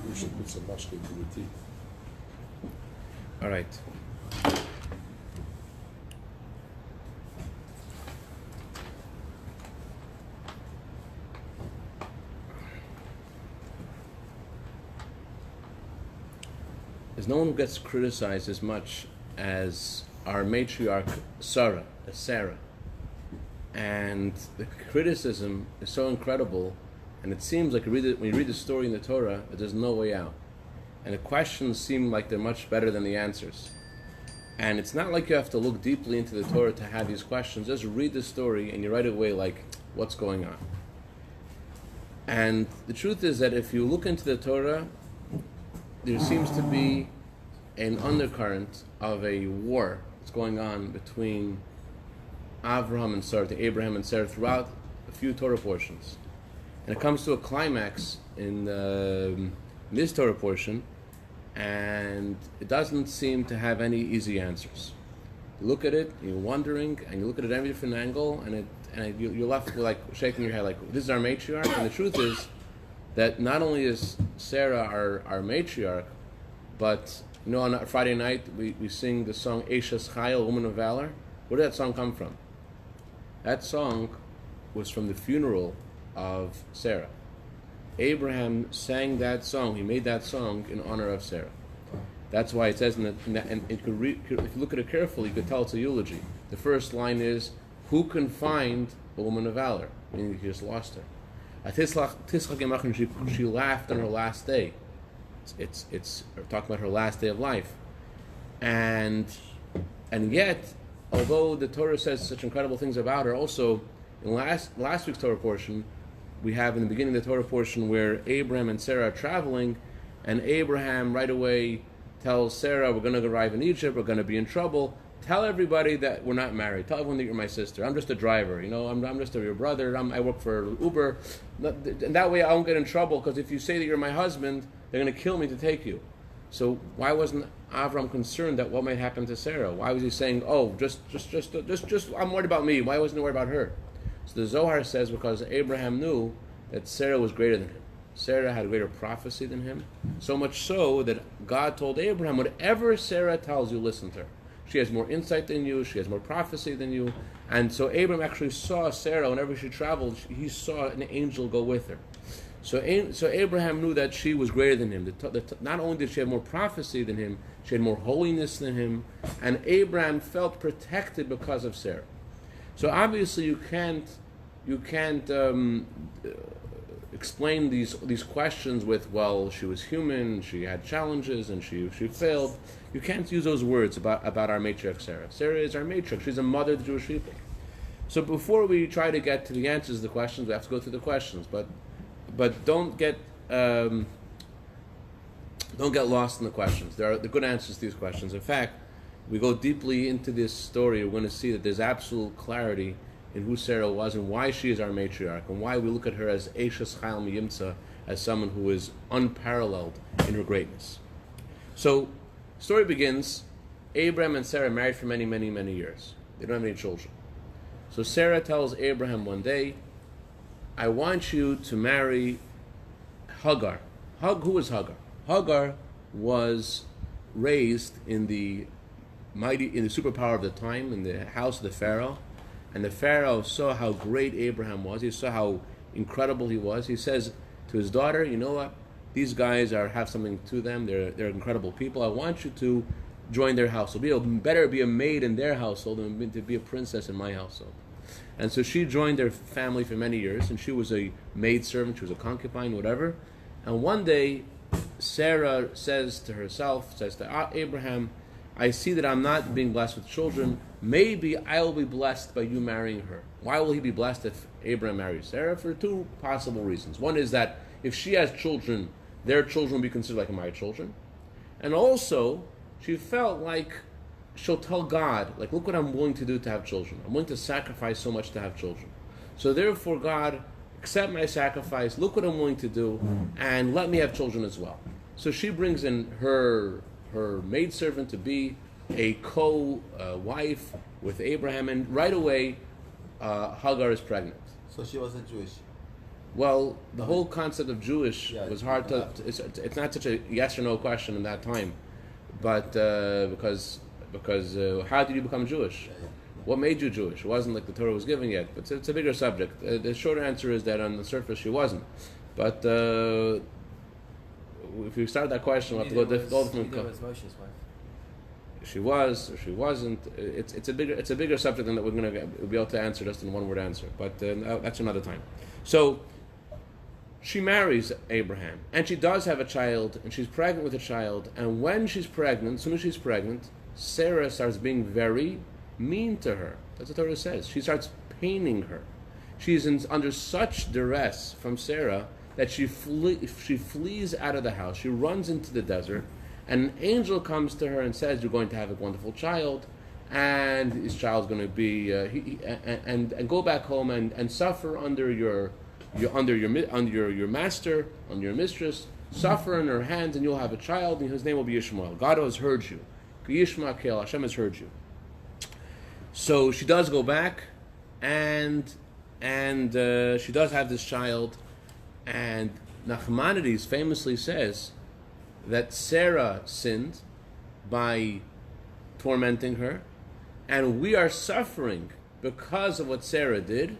We should put some mashke into the tea. All right. There's no one who gets criticized as much as our matriarch Sara, and the criticism is so incredible, and it seems like when you read the story in the Torah, that there's no way out, and the questions seem like they're much better than the answers. And it's not like you have to look deeply into the Torah to have these questions. Just read the story and you right away like, what's going on? And the truth is that if you look into the Torah, there seems to be an undercurrent of a war that's going on between Abraham and Sarah throughout a few Torah portions. And it comes to a climax in this Torah portion, and it doesn't seem to have any easy answers. You look at it, you're wondering, and you look at it at every different angle, and you're left with like shaking your head like, this is our matriarch? And the truth is that not only is Sarah our matriarch, but you know, on Friday night we sing the song Eshes Chayil, Woman of Valor. Where did that song come from? That song was from the funeral of Sarah. Abraham sang that song. He made that song in honor of Sarah. That's why it says and if you look at it carefully, you could tell it's a eulogy. The first line is, "Who can find a woman of valor?" Meaning he just lost her. She laughed on her last day. It's talking about her last day of life, and yet, although the Torah says such incredible things about her, also in last week's Torah portion, we have in the beginning of the Torah portion where Abraham and Sarah are traveling, and Abraham right away tells Sarah, we're going to arrive in Egypt, we're going to be in trouble. Tell everybody that we're not married. Tell everyone that you're my sister. I'm just a driver. You know, I'm just your brother. I work for Uber. And that way I won't get in trouble, because if you say that you're my husband, they're going to kill me to take you. So why wasn't Avram concerned that what might happen to Sarah? Why was he saying, oh, just I'm worried about me. Why wasn't he worried about her? So the Zohar says because Abraham knew that Sarah was greater than him. Sarah had a greater prophecy than him, so much so that God told Abraham, whatever Sarah tells you, listen to her. She has more insight than you, she has more prophecy than you. And so Abraham actually saw Sarah, whenever she traveled, he saw an angel go with her. So Abraham knew that she was greater than him. Not only did she have more prophecy than him, she had more holiness than him, and Abraham felt protected because of Sarah. So obviously you can't explain these questions with, well, she was human, she had challenges, and she failed. You can't use those words about our matriarch Sarah. Sarah is our matriarch. She's a mother of the Jewish people. So before we try to get to the answers to the questions, we have to go through the questions. But don't get lost in the questions. There are the good answers to these questions. In fact, we go deeply into this story, we're going to see that there's absolute clarity in who Sarah was and why she is our matriarch, and why we look at her as Eshes Chayil Miyimtza, as someone who is unparalleled in her greatness. So, the story begins. Abraham and Sarah married for many, many, many years. They don't have any children. So Sarah tells Abraham one day, I want you to marry Hagar. Who was Hagar? Hagar was raised in the superpower of the time, in the house of the Pharaoh. And the Pharaoh saw how great Abraham was. He saw how incredible he was. He says to his daughter, you know what? These guys have something to them. They're incredible people. I want you to join their household. Better be a maid in their household than to be a princess in my household. And so she joined their family for many years, and she was a maid servant, she was a concubine, whatever. And one day, Sarah says to Abraham, I see that I'm not being blessed with children. Maybe I'll be blessed by you marrying her. Why will he be blessed if Abraham marries Sarah? For two possible reasons. One is that if she has children, their children will be considered like my children. And also, she felt like she'll tell God, like, look what I'm willing to do to have children. I'm willing to sacrifice so much to have children. So therefore, God, accept my sacrifice, look what I'm willing to do, and let me have children as well. So she brings in her maidservant to be a co-wife with Abraham, and right away, Hagar is pregnant. So she wasn't Jewish? Well, the whole concept of Jewish was hard to. It's not such a yes or no question in that time, but because how did you become Jewish? What made you Jewish? It wasn't like the Torah was given yet, but it's a bigger subject. The short answer is that on the surface she wasn't, but if you start that question, we'll have to go different. Was Moshe's wife. She was or she wasn't. It's a bigger subject than that we're going to be able to answer just in one word answer. But that's another time. So she marries Abraham, and she does have a child, and she's pregnant with a child. And when she's pregnant, as soon as she's pregnant, Sarah starts being very mean to her. That's what the Torah says. She starts paining her. She's under such duress from Sarah that she flees out of the house. She runs into the desert, and an angel comes to her and says, "You're going to have a wonderful child, and this child's going to be and go back home and suffer under your master, under your mistress, suffer in her hands, and you'll have a child, and his name will be Ishmael. God has heard you. Yishmael, Hashem has heard you." So she does go back, and she does have this child, and Nachmanides famously says that Sarah sinned by tormenting her, and we are suffering because of what Sarah did,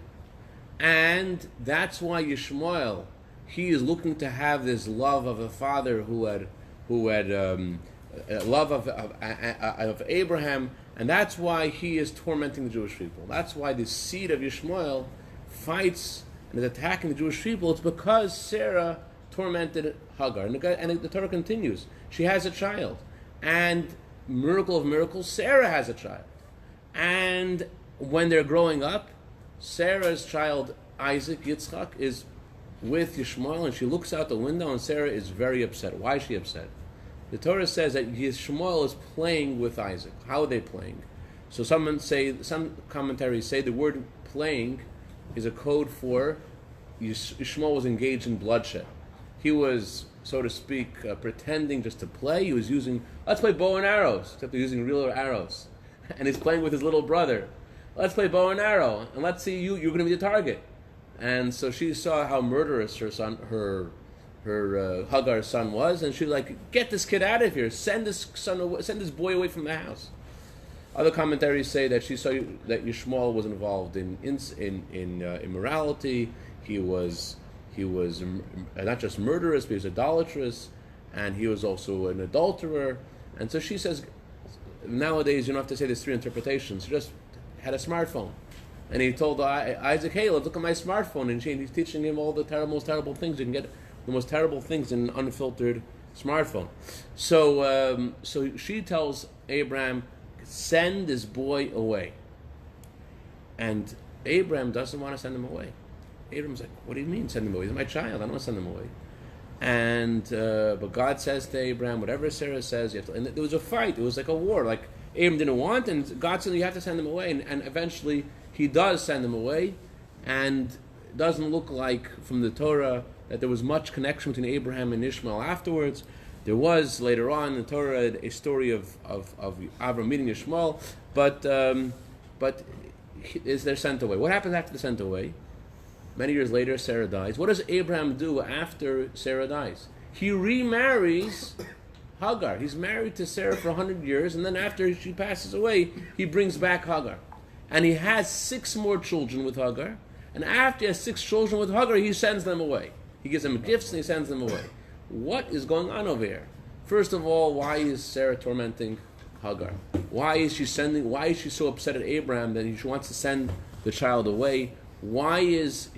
and that's why Yishmael, he is looking to have this love of a father who had love of Abraham, and that's why he is tormenting the Jewish people. That's why the seed of Yishmael fights and is attacking the Jewish people. It's because Sarah tormented Hagar. And the Torah continues. She has a child. And miracle of miracles, Sarah has a child. And when they're growing up, Sarah's child, Isaac, Yitzchak, is with Yishmael, and she looks out the window, and Sarah is very upset. Why is she upset? The Torah says that Yishmael is playing with Isaac. How are they playing? So some commentaries say the word playing is a code for Yishmael was engaged in bloodshed. He was, so to speak, pretending just to play. He was using, let's play bow and arrows, except he's using real arrows. And he's playing with his little brother. Let's play bow and arrow, and let's see you're going to be the target. And so she saw how murderous her Hagar's son was, and she was like, "Get this kid out of here! Send this boy away from the house." Other commentaries say that she saw that Yishmael was involved in immorality. He was not just murderous, but he was idolatrous, and he was also an adulterer. And so she says, nowadays you don't have to say there's three interpretations. She just had a smartphone, and he told Isaac, "Hey, look at my smartphone," and he's teaching him all the most terrible things you can get. The most terrible things in an unfiltered smartphone. So she tells Abraham, "Send this boy away." And Abraham doesn't want to send him away. Abraham's like, "What do you mean send him away? He's my child. I don't want to send him away." And but God says to Abraham, whatever Sarah says, you have to. And there was a fight. It was like a war. Like Abraham didn't want, and God said, "You have to send him away." And eventually he does send him away, and it doesn't look like from the Torah that there was much connection between Abraham and Ishmael afterwards. There was later on in the Torah a story of Abraham meeting Ishmael, but they're sent away. What happens after they're sent away? Many years later, Sarah dies. What does Abraham do after Sarah dies? He remarries Hagar. He's married to Sarah for 100 years, and then after she passes away, he brings back Hagar. And he has 6 more children with Hagar, and after he has 6 children with Hagar, he sends them away. He gives them gifts and he sends them away. What is going on over here? First of all, why is Sarah tormenting Hagar? Why is she so upset at Abraham that she wants to send the child away? Why is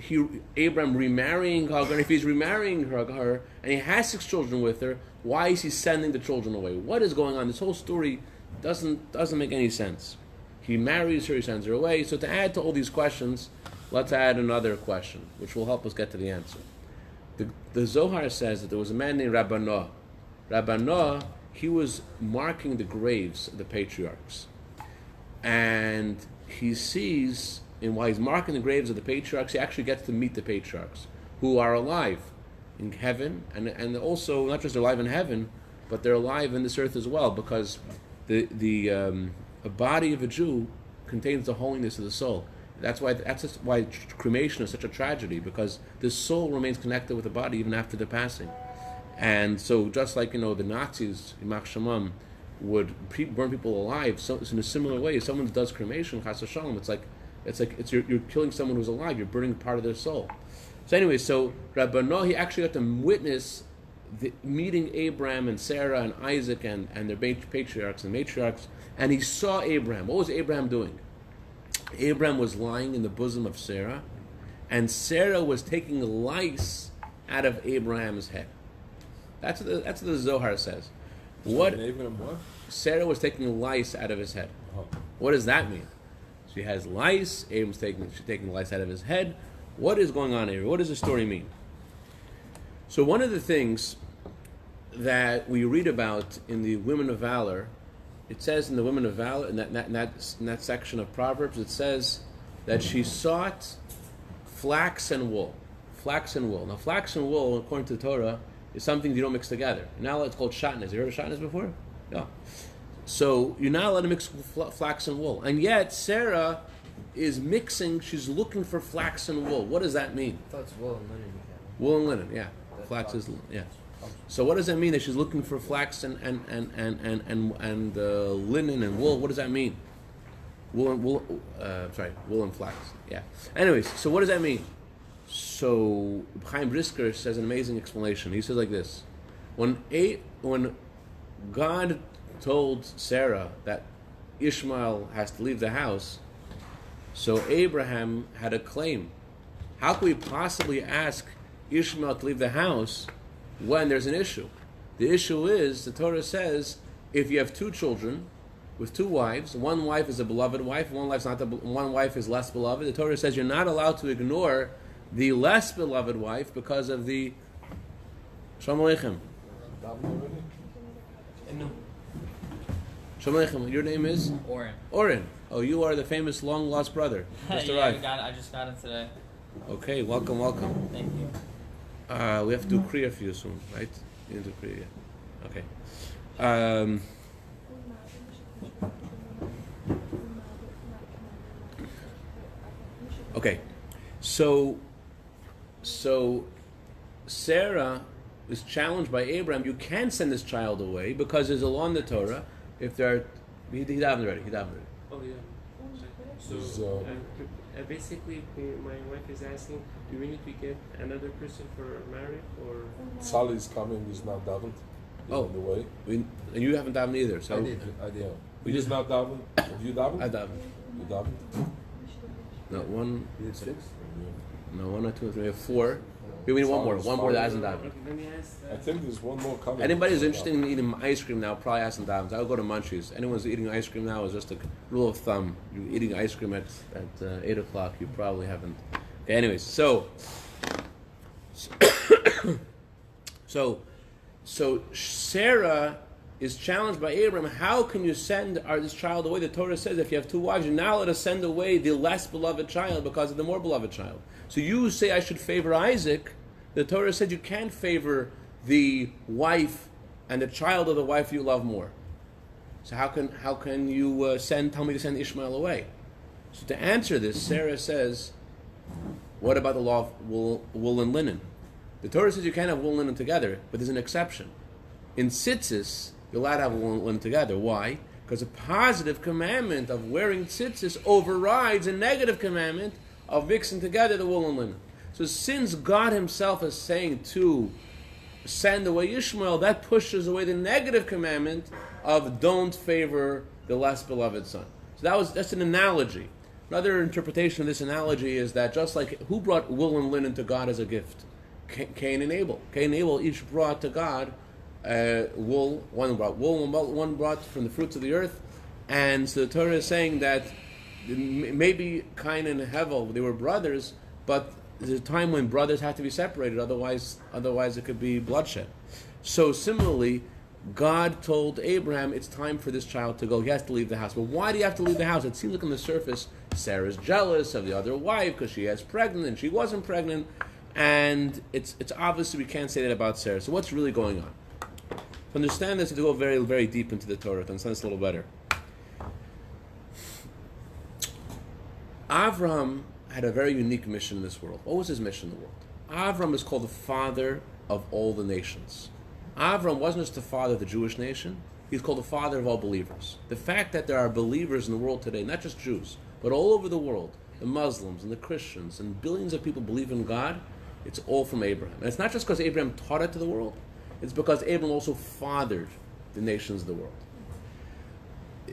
Abraham remarrying Hagar? If he's remarrying her and he has 6 children with her, why is he sending the children away? What is going on? This whole story doesn't make any sense. He marries her, he sends her away. So to add to all these questions, let's add another question, which will help us get to the answer. The Zohar says that there was a man named Rabbi Noah. Rabbi Noah, he was marking the graves of the patriarchs. And he sees, and while he's marking the graves of the patriarchs, he actually gets to meet the patriarchs who are alive in heaven, and also not just alive in heaven, but they're alive in this earth as well, because a body of a Jew contains the holiness of the soul. That's why cremation is such a tragedy, because the soul remains connected with the body even after the passing. And so, just like the Nazis, Yimach Shemam, would burn people alive, so it's in a similar way. If someone does cremation, shalom, it's like you're killing someone who's alive. You're burning part of their soul. So anyway, Rabbi Noah, he actually got to witness the meeting Abraham and Sarah and Isaac and their patriarchs and matriarchs, and he saw Abraham. What was Abraham doing? Abraham was lying in the bosom of Sarah, and Sarah was taking lice out of Abraham's head. That's what the Zohar says. What? Sarah was taking lice out of his head. What does that mean? She has lice. She's taking lice out of his head. What is going on here? What does the story mean? So one of the things that we read about in the Women of Valor, it says in the Women of Valor, in that section of Proverbs, it says that she sought flax and wool. Flax and wool. Now, flax and wool, according to the Torah, is something you don't mix together. Now it's called shatnez. You heard of shatnez before? Yeah. So you're not allowed to mix flax and wool. And yet, Sarah is mixing, she's looking for flax and wool. What does that mean? I thought it's wool and linen. Wool and linen, yeah. Flax is, yeah. So what does that mean that she's looking for flax and linen and wool? What does that mean? Wool and flax. Yeah. Anyways, so what does that mean? So Chaim Brisker says an amazing explanation. He says like this: when God told Sarah that Ishmael has to leave the house, so Abraham had a claim. How could we possibly ask Ishmael to leave the house when there's an issue? The issue is, the Torah says, if you have two children with two wives, one wife is a beloved wife, one wife is less beloved, the Torah says you're not allowed to ignore the less beloved wife because of the Shalom Aleichem. Shalom Aleichem. Your name is? Oren. Oren. Oh, you are the famous long lost brother. Just Yeah, arrived. I just got it today. Okay, welcome. Thank you. We have to do Kriya for you soon, right? You need to do Kriya. Okay. Okay. So Sarah is challenged by Abraham. You can send this child away because there's a law in the Torah. If there are, he davened already. Oh yeah. So basically, my wife is asking, do we need to get another person for marriage or? Sally's coming. He's not davened. He's on the way. And you haven't davened either. So I did. We just not davened. Have you davened? I davened. You davened? No, one. You did 6? No, 1 or 2 or 3 or 4. We need one more. One more that hasn't davened. Let me ask. I think there's one more coming. Anybody who's interested in eating ice cream now probably hasn't davened. I'll go to Munchies. Anyone who's eating ice cream now is just a rule of thumb. You're eating ice cream at 8 o'clock. You probably haven't. Okay, anyways, so Sarah is challenged by Abraham. How can you send this child away? The Torah says if you have two wives, you're not allowed to send away the less beloved child because of the more beloved child. So you say I should favor Isaac. The Torah said you can't favor the wife and the child of the wife you love more. So how can you tell me to send Ishmael away? So to answer this, Sarah says, what about the law of wool and linen? The Torah says you can't have wool and linen together, but there's an exception. In tzitzis, you're allowed to have wool and linen together. Why? Because a positive commandment of wearing tzitzis overrides a negative commandment of mixing together the wool and linen. So since God himself is saying to send away Ishmael, that pushes away the negative commandment of don't favor the less beloved son. So that's an analogy. Another interpretation of this analogy is that just like who brought wool and linen to God as a gift? Cain and Abel. Cain and Abel each brought to God wool. One brought wool, one brought from the fruits of the earth. And so the Torah is saying that maybe Cain and Hevel, they were brothers, but there's a time when brothers have to be separated, otherwise it could be bloodshed. So similarly, God told Abraham it's time for this child to go. He has to leave the house. But why do you have to leave the house? It seems like on the surface, Sarah's jealous of the other wife because she is pregnant and she wasn't pregnant. And it's obvious we can't say that about Sarah. So what's really going on? To understand this, to go very, very deep into the Torah, to understand this a little better. Avraham had a very unique mission in this world. What was his mission in the world? Avraham is called the father of all the nations. Avraham wasn't just the father of the Jewish nation, he's called the father of all believers. The fact that there are believers in the world today, not just Jews, but all over the world, the Muslims and the Christians, and billions of people believe in God, it's all from Abraham. And it's not just because Abraham taught it to the world, it's because Abraham also fathered the nations of the world.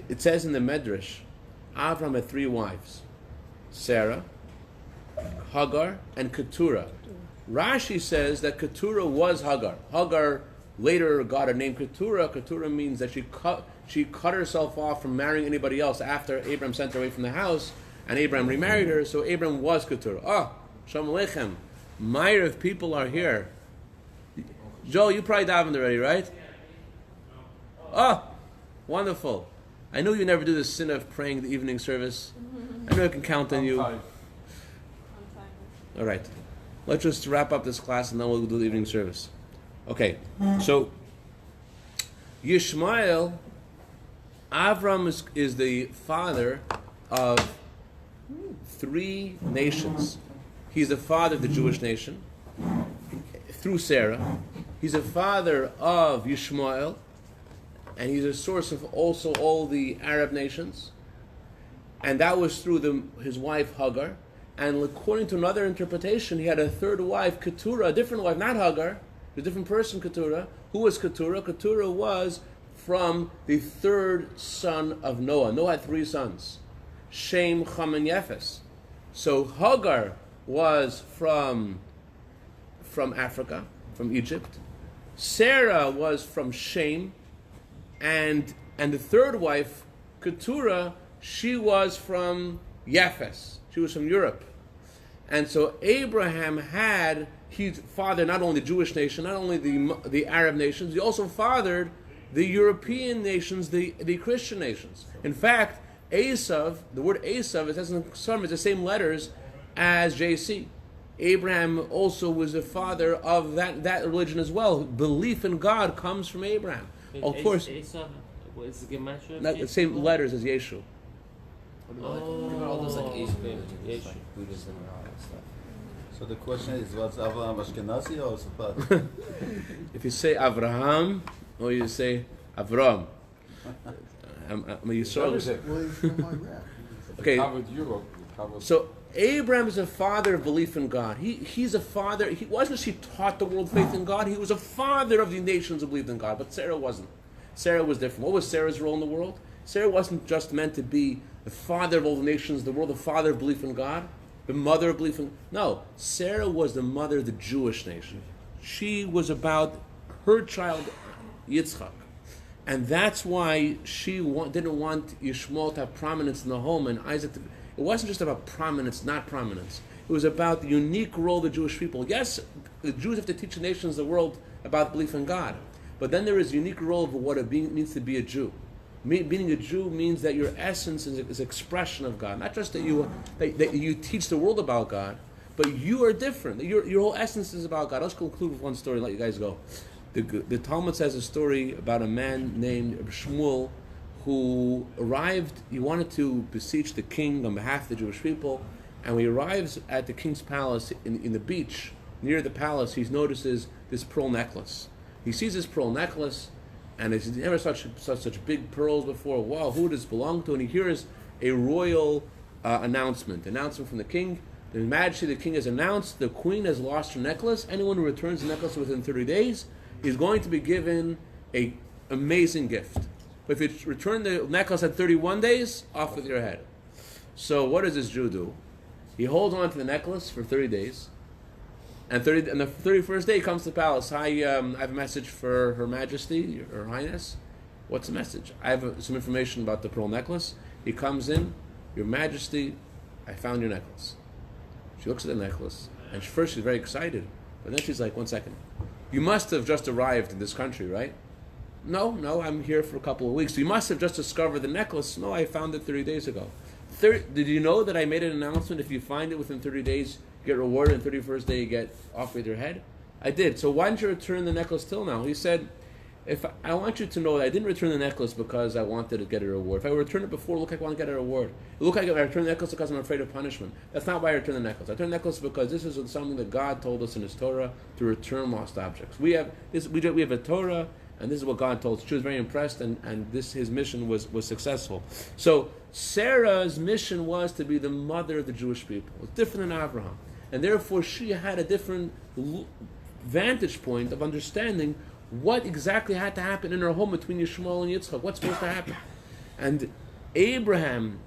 It says in the Medrash, Avraham had 3 wives, Sara, Hagar, and Keturah. Rashi says that Keturah was Hagar. Hagar later got a name Keturah. Keturah means that she cut herself off from marrying anybody else after Abraham sent her away from the house, and Abraham remarried her, so Abraham was Keturah. Oh, Shalom Aleichem. Myriv people are here. Joe, you probably davened already, right? Oh, wonderful. I knew you never do the sin of praying the evening service. I know I can count on you. All right. Let's just wrap up this class and then we'll do the evening service. Okay. So, Yishmael, Avram is the father of 3 nations. He's the father of the Jewish nation through Sarah. He's a father of Yishmael, and he's a source of also all the Arab nations. And that was through his wife Hagar. And according to another interpretation, he had a 3rd wife, Keturah, a different wife, not Hagar, a different person, Keturah. Who was Keturah? Keturah was from the 3rd son of Noah. Noah had 3 sons, Shem, Ham, and Yefes. So Hagar was from Africa, from Egypt. Sarah was from Shem, and the 3rd wife, Keturah, she was from Yefes. She was from Europe. And so Abraham he fathered not only the Jewish nation, not only the Arab nations, he also fathered the European nations, the Christian nations. In fact, Esav, the word Esav, it has in some it's the same letters as JC. Abraham also was the father of that religion as well. Belief in God comes from Abraham. Of course, Esav, what is the gematria? the same letters as Yeshu. All those like Asian Buddhism and all that stuff. So the question is, what's Avraham Ashkenazi or Sephardi? If you say Avraham or you say Avram, you saw okay. So Abraham is a father of belief in God. He's a father. He wasn't she taught the world faith in God. He was a father of the nations who believed in God. But Sarah wasn't. Sarah was different. What was Sarah's role in the world? Sarah wasn't just meant to be the father of all the nations of the world, the father of belief in God, the mother of belief in... No, Sarah was the mother of the Jewish nation. She was about her child, Yitzchak. And that's why she didn't want Yishmael to have prominence in the home and Isaac to... It wasn't just about prominence, not prominence. It was about the unique role of the Jewish people. Yes, the Jews have to teach the nations of the world about belief in God. But then there is a unique role of what it means to be a Jew. Being a Jew means that your essence is expression of God. Not just that you teach the world about God, but you are different. Your whole essence is about God. Let's conclude with one story and let you guys go. The Talmud says a story about a man named Shmuel who arrived. He wanted to beseech the king on behalf of the Jewish people, and when he arrives at the king's palace in the beach, near the palace, he notices this pearl necklace. He sees this pearl necklace, and he's never such big pearls before. Wow, who does this belong to? And he hears a royal announcement from the king. The Majesty of the king has announced the queen has lost her necklace. Anyone who returns the necklace within 30 days is going to be given an amazing gift. But if you return the necklace at 31 days, off with your head. So what does this Jew do? He holds on to the necklace for 30 days. And the 31st day he comes to the palace. Hi, I have a message for Her Majesty, Her Highness. What's the message? I have some information about the pearl necklace. He comes in. Your Majesty, I found your necklace. She looks at the necklace, and first she's very excited. But then she's like, 1 second. You must have just arrived in this country, right? No, I'm here for a couple of weeks. You must have just discovered the necklace. No, I found it 30 days ago. Did you know that I made an announcement? If you find it within 30 days, you get rewarded, and 31st day you get off with your head? I did. So why didn't you return the necklace till now? He said, if I want you to know that I didn't return the necklace because I wanted to get a reward. If I returned it before, it looked like I want to get a reward. It looked like I returned the necklace because I'm afraid of punishment. That's not why I returned the necklace. I returned the necklace because this is something that God told us in His Torah to return lost objects. We have a Torah, and this is what God told us. She was very impressed, and His mission was successful. So Sarah's mission was to be the mother of the Jewish people. It was different than Abraham, and therefore she had a different vantage point of understanding what exactly had to happen in her home between Yishmael and Yitzchak. What's supposed to happen? And Abraham,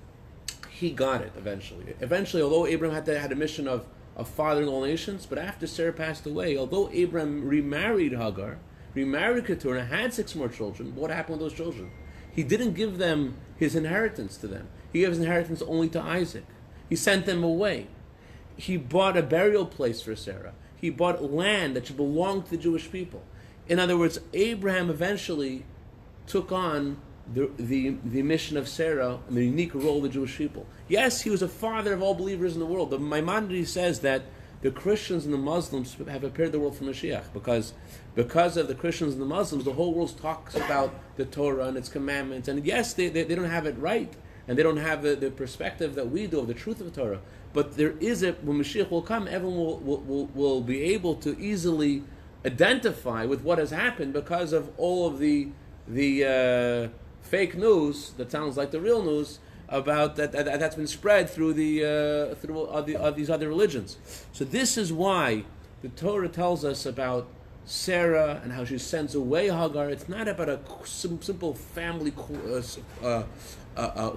he got it eventually. Eventually, although Abraham had a mission of fathering all nations, but after Sarah passed away, although Abraham remarried Hagar, remarried Keturah, had 6 more children, what happened with those children? He didn't give them his inheritance to them. He gave his inheritance only to Isaac. He sent them away. He bought a burial place for Sarah. He bought land that should belong to the Jewish people. In other words, Abraham eventually took on the mission of Sarah and the unique role of the Jewish people. Yes, he was a father of all believers in the world. The Maimonides says that the Christians and the Muslims have prepared the world for Mashiach because of the Christians and the Muslims, the whole world talks about the Torah and its commandments. And yes, they don't have it right, and they don't have the perspective that we do of the truth of the Torah. But there is when Mashiach will come, everyone will be able to easily identify with what has happened because of all of the fake news that sounds like the real news about that's been spread through these other religions. So this is why the Torah tells us about Sarah and how she sends away Hagar. It's not about a simple family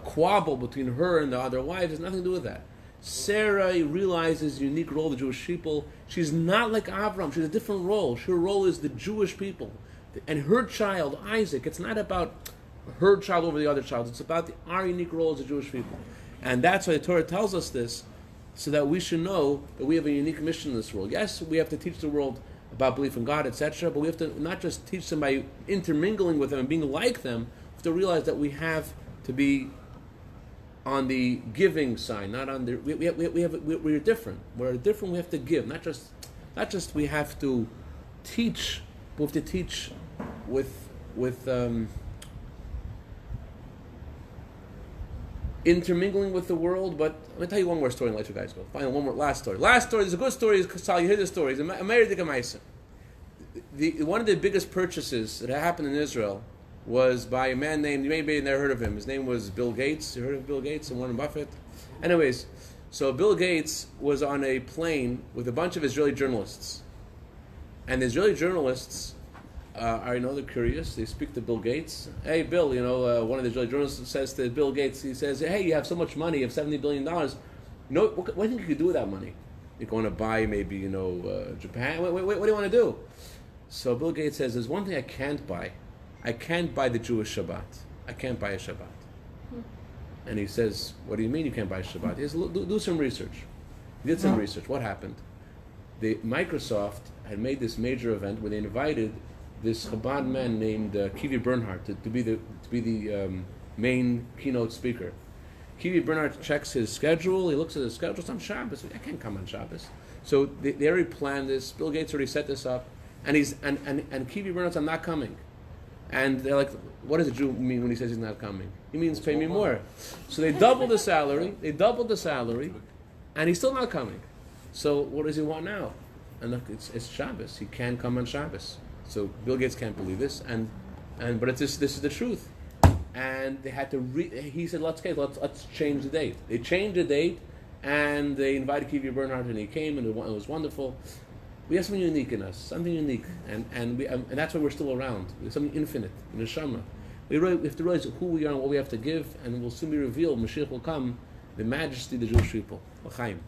quabble between her and the other wives. It has nothing to do with that. Sarah realizes the unique role of the Jewish people. She's not like Avram. She has a different role. Her role is the Jewish people. And her child, Isaac, it's not about her child over the other child. It's about our unique role as the Jewish people. And that's why the Torah tells us this, so that we should know that we have a unique mission in this world. Yes, we have to teach the world about belief in God, etc., but we have to not just teach them by intermingling with them and being like them. We have to realize that we have to be on the giving side, not on the. We're different. We're different. We have to give, not just we have to teach. We have to teach with intermingling with the world. But let me tell you one more story and let you guys go. Final one more last story. Last story is a good story. Sal, you hear the story. One of the biggest purchases that happened in Israel was by a man named, you may have never heard of him. His name was Bill Gates. You heard of Bill Gates and Warren Buffett? Anyways, so Bill Gates was on a plane with a bunch of Israeli journalists. And the Israeli journalists they're curious. They speak to Bill Gates. Hey, Bill, one of the Israeli journalists says to Bill Gates, he says, hey, you have so much money, you have $70 billion. What do you think you could do with that money? You're going to buy maybe, Japan? What do you want to do? So Bill Gates says, there's one thing I can't buy. I can't buy the Jewish Shabbat. I can't buy a Shabbat. And he says, what do you mean you can't buy a Shabbat? He says, do some research. He did some research. What happened? Microsoft had made this major event where they invited this Chabad man named Kivi Bernhardt to be the main keynote speaker. Kivi Bernhardt checks his schedule. He looks at his schedule. It's on Shabbos. I can't come on Shabbos. So they already planned this. Bill Gates already set this up. And Kivi Bernhardt's, I'm not coming. And they're like, what does a Jew mean when he says he's not coming? He means pay me more. So they doubled the salary. And he's still not coming. So what does he want now? And look, it's Shabbos. He can't come on Shabbos. So Bill Gates can't believe this. But this is the truth. And they had to. He said, let's change the date. They changed the date, and they invited Kivi Bernhardt, and he came, and it was wonderful. We have something unique in us, something unique, and that's why we're still around. There's something infinite in the Neshama. We have to realize who we are and what we have to give, and it will soon be revealed. Mashiach will come, the majesty of the Jewish people. L'chaim.